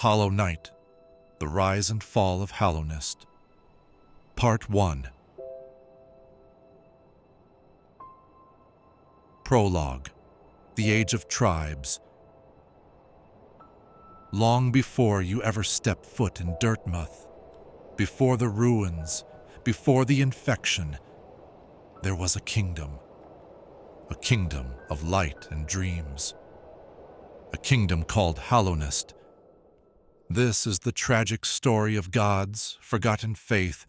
Hollow Knight, The Rise and Fall of Hallownest. Part 1. Prologue. The Age of Tribes. Long before you ever step foot in Dirtmouth, before the ruins, before the infection, there was a kingdom of light and dreams, a kingdom called Hallownest. This is the tragic story of gods, forgotten faith,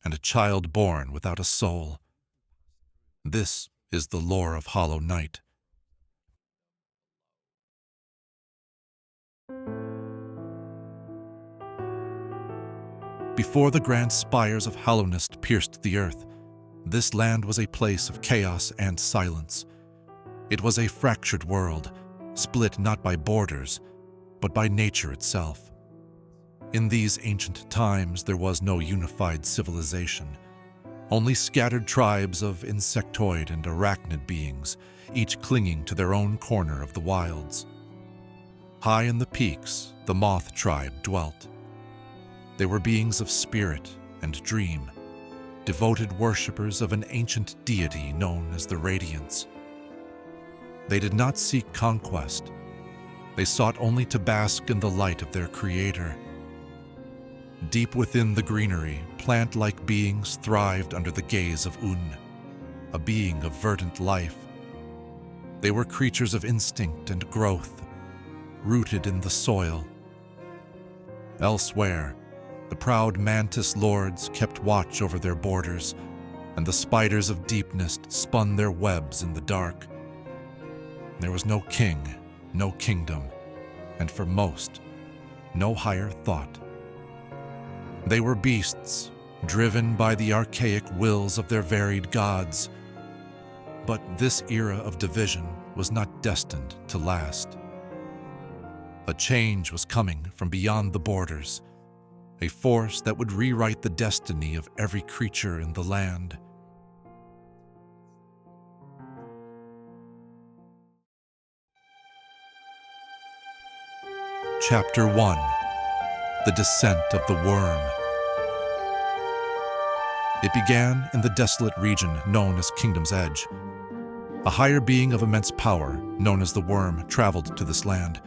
and a child born without a soul. This is the lore of Hollow Knight. Before the grand spires of Hallownest pierced the earth, this land was a place of chaos and silence. It was a fractured world, split not by borders, but by nature itself. In these ancient times, there was no unified civilization, only scattered tribes of insectoid and arachnid beings, each clinging to their own corner of the wilds. High in the peaks, the moth tribe dwelt. They were beings of spirit and dream, devoted worshippers of an ancient deity known as the Radiance. They did not seek conquest. They sought only to bask in the light of their creator. Deep within the greenery, plant-like beings thrived under the gaze of Un, a being of verdant life. They were creatures of instinct and growth, rooted in the soil. Elsewhere, the proud mantis lords kept watch over their borders, and the spiders of deepness spun their webs in the dark. There was no king, no kingdom, and for most, no higher thought. They were beasts, driven by the archaic wills of their varied gods. But this era of division was not destined to last. A change was coming from beyond the borders, a force that would rewrite the destiny of every creature in the land. Chapter 1. The Descent of the Worm. It began in the desolate region known as Kingdom's Edge. A higher being of immense power, known as the Worm, traveled to this land.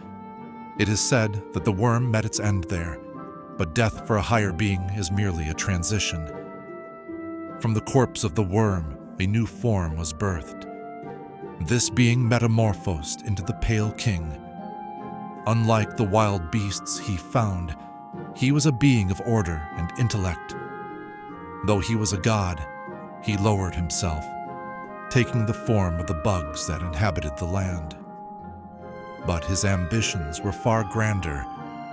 It is said that the Worm met its end there, but death for a higher being is merely a transition. From the corpse of the Worm, a new form was birthed. This being metamorphosed into the Pale King. Unlike the wild beasts he found, he was a being of order and intellect. Though he was a god, he lowered himself, taking the form of the bugs that inhabited the land. But his ambitions were far grander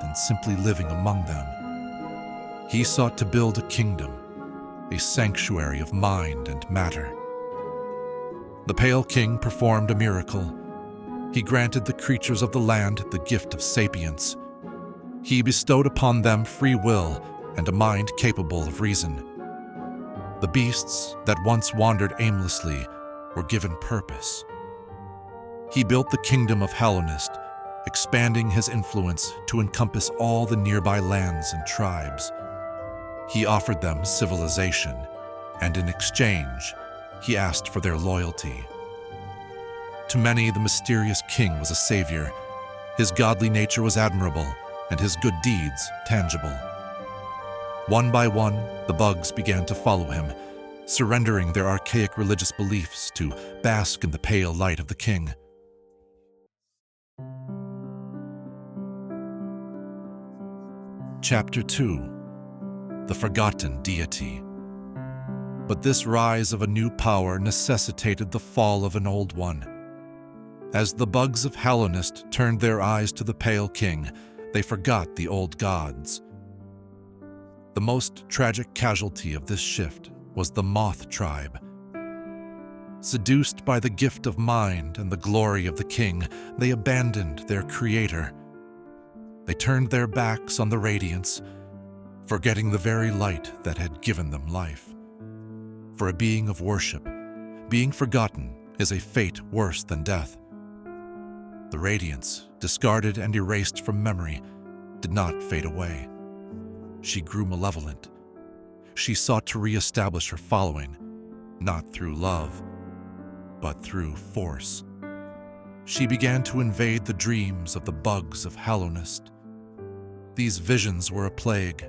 than simply living among them. He sought to build a kingdom, a sanctuary of mind and matter. The Pale King performed a miracle. He granted the creatures of the land the gift of sapience. He bestowed upon them free will and a mind capable of reason. The beasts that once wandered aimlessly were given purpose. He built the kingdom of Hallownest, expanding his influence to encompass all the nearby lands and tribes. He offered them civilization, and in exchange, he asked for their loyalty. To many, the mysterious king was a savior. His godly nature was admirable, and his good deeds tangible. One by one, the bugs began to follow him, surrendering their archaic religious beliefs to bask in the pale light of the king. Chapter 2. The Forgotten Deity. But this rise of a new power necessitated the fall of an old one. As the bugs of Hallownest turned their eyes to the Pale King, they forgot the old gods. The most tragic casualty of this shift was the Moth tribe. Seduced by the gift of mind and the glory of the king, they abandoned their creator. They turned their backs on the Radiance, forgetting the very light that had given them life. For a being of worship, being forgotten is a fate worse than death. The Radiance, discarded and erased from memory, did not fade away. She grew malevolent. She sought to re-establish her following, not through love, but through force. She began to invade the dreams of the bugs of Hallownest. These visions were a plague.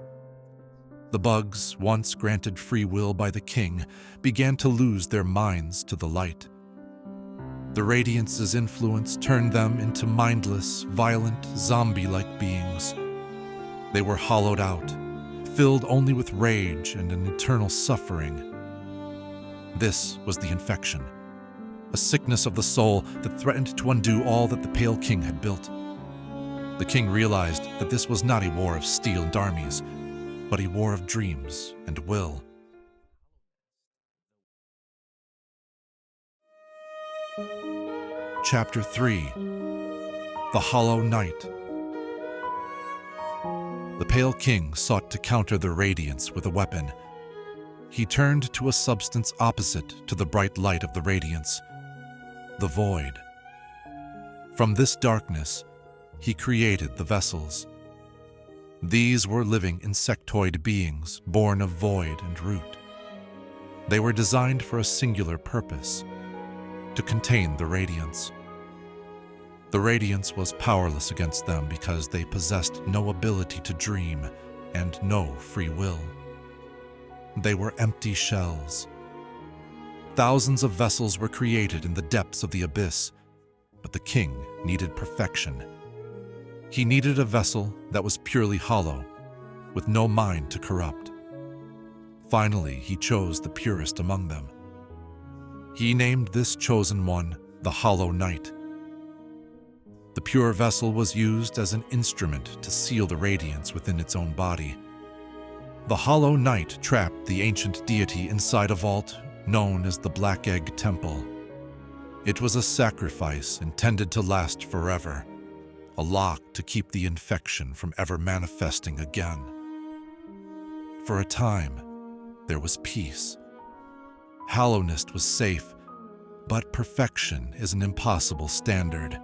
The bugs, once granted free will by the king, began to lose their minds to the light. The Radiance's influence turned them into mindless, violent, zombie-like beings. They were hollowed out, filled only with rage and an eternal suffering. This was the infection, a sickness of the soul that threatened to undo all that the Pale King had built. The king realized that this was not a war of steel and armies, but a war of dreams and will. Chapter 3: The Hollow Knight. The Pale King sought to counter the radiance with a weapon. He turned to a substance opposite to the bright light of the radiance, the void. From this darkness, he created the vessels. These were living insectoid beings born of void and root. They were designed for a singular purpose: to contain the radiance. The radiance was powerless against them because they possessed no ability to dream and no free will. They were empty shells. Thousands of vessels were created in the depths of the abyss, but the king needed perfection. He needed a vessel that was purely hollow, with no mind to corrupt. Finally, he chose the purest among them. He named this chosen one the Hollow Knight. The pure vessel was used as an instrument to seal the radiance within its own body. The Hollow Knight trapped the ancient deity inside a vault known as the Black Egg Temple. It was a sacrifice intended to last forever, a lock to keep the infection from ever manifesting again. For a time, there was peace. Hallownest was safe, but perfection is an impossible standard.